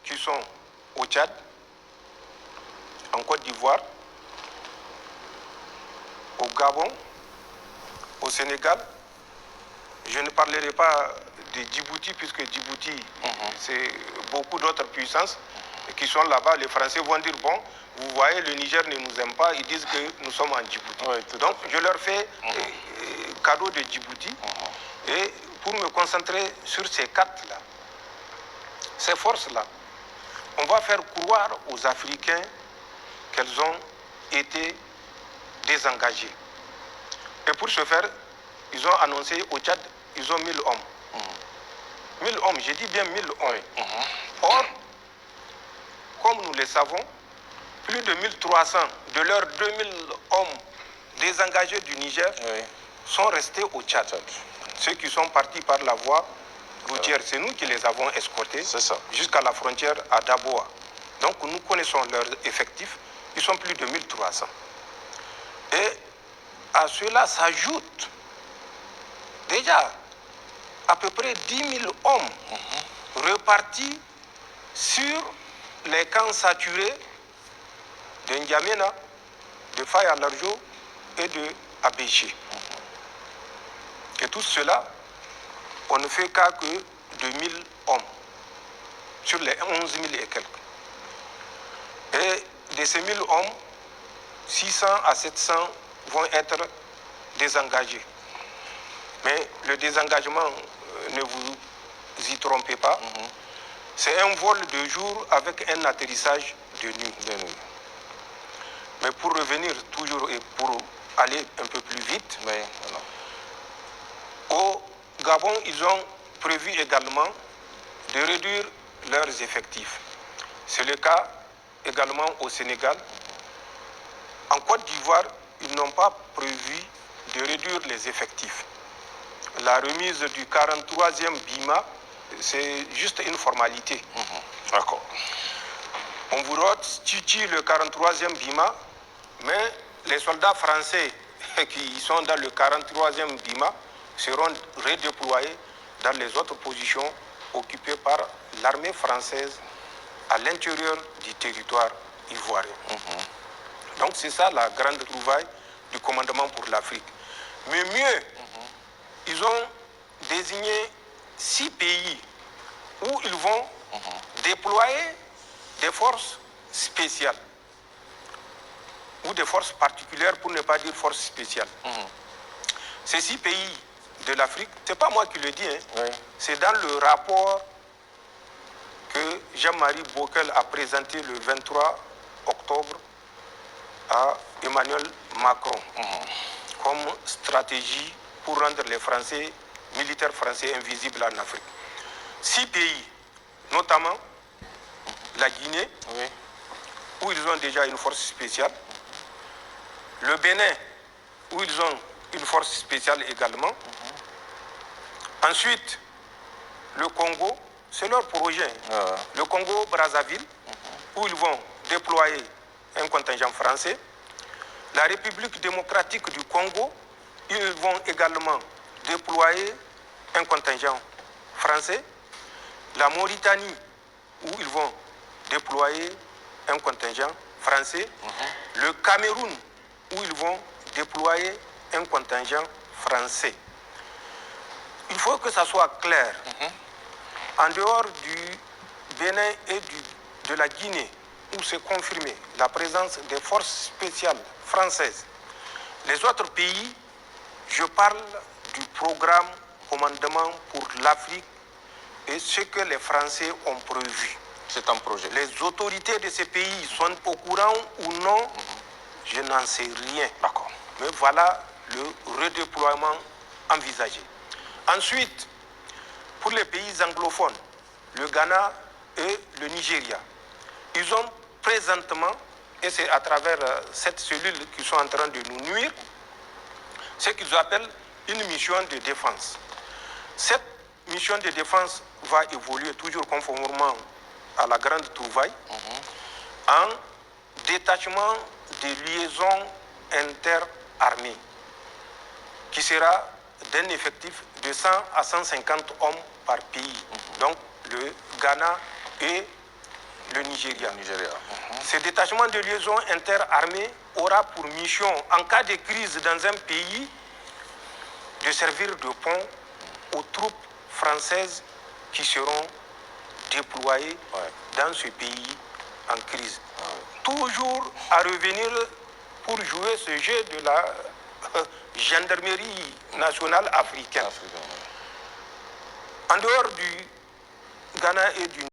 qui sont au Tchad, en Côte d'Ivoire, au Gabon, au Sénégal. Je ne parlerai pas de Djibouti, puisque Djibouti, c'est beaucoup d'autres puissances qui sont là-bas. Les Français vont dire, bon, vous voyez, le Niger ne nous aime pas, ils disent que nous sommes en Djibouti. Oui, donc, je leur fais cadeau de Djibouti. Et pour me concentrer sur ces quatre-là, ces forces-là, on va faire croire aux Africains qu'elles ont été désengagées. Et pour ce faire, ils ont annoncé au Tchad, ils ont 1000 hommes. 1000 hommes, j'ai dit bien 1000 hommes. Or, comme nous le savons, plus de 1300 de leurs 2000 hommes désengagés du Niger sont restés au Tchad. Ceux qui sont partis par la voie routière, c'est nous qui les avons escortés jusqu'à la frontière à Daboa. Donc nous connaissons leurs effectifs, ils sont plus de 1300. Et à cela s'ajoute déjà à peu près 10 000 hommes repartis sur les camps saturés de N'Djamena, de Faye à Larjo et de Abéché. Et tout cela, on ne fait qu'à que 2000 hommes sur les 11 000 et quelques. Et de ces 1000 hommes, 600 à 700 vont être désengagés. Mais le désengagement, ne vous y trompez pas, c'est un vol de jour avec un atterrissage de nuit. Mais pour revenir toujours et pour aller un peu plus vite, au Gabon, ils ont prévu également de réduire leurs effectifs. C'est le cas également au Sénégal. En Côte d'Ivoire, ils n'ont pas prévu de réduire les effectifs. La remise du 43e BIMA, c'est juste une formalité. D'accord. On vous restitue le 43e BIMA, mais les soldats français qui sont dans le 43e BIMA seront redéployés dans les autres positions occupées par l'armée française à l'intérieur du territoire ivoirien. Donc c'est ça la grande trouvaille du commandement pour l'Afrique. Mais mieux, ils ont désigné 6 pays où ils vont déployer des forces spéciales ou des forces particulières, pour ne pas dire forces spéciales. Ces 6 pays de l'Afrique, ce n'est pas moi qui le dis, c'est dans le rapport que Jean-Marie Bockel a présenté le 23 octobre à Emmanuel Macron comme stratégie pour rendre les Français, militaires français invisibles en Afrique. 6 pays, notamment la Guinée, où ils ont déjà une force spéciale, le Bénin, où ils ont une force spéciale également. Ensuite, le Congo, c'est leur projet. Le Congo-Brazzaville, où ils vont déployer un contingent français. La République démocratique du Congo, ils vont également déployer un contingent français. La Mauritanie, où ils vont déployer un contingent français. Le Cameroun, où ils vont déployer un contingent français. Il faut que ça soit clair. En dehors du Bénin et de la Guinée, où c'est confirmé la présence des forces spéciales françaises, les autres pays, je parle du programme Commandement pour l'Afrique et ce que les Français ont prévu. C'est un projet. Les autorités de ces pays sont au courant ou non, je n'en sais rien. D'accord. Mais voilà le redéploiement envisagé. Ensuite, pour les pays anglophones, le Ghana et le Nigeria, ils ont présentement, et c'est à travers cette cellule qu'ils sont en train de nous nuire, ce qu'ils appellent une mission de défense. Cette mission de défense va évoluer toujours conformément à la grande trouvaille en détachement de liaisons interarmées qui sera d'un effectif de 100 à 150 hommes par pays. Donc le Ghana et le Nigeria. Ce détachement de liaison interarmée aura pour mission, en cas de crise dans un pays, de servir de pont aux troupes françaises qui seront déployées dans ce pays en crise. Toujours à revenir pour jouer ce jeu de la gendarmerie nationale africaine. En dehors du Ghana et du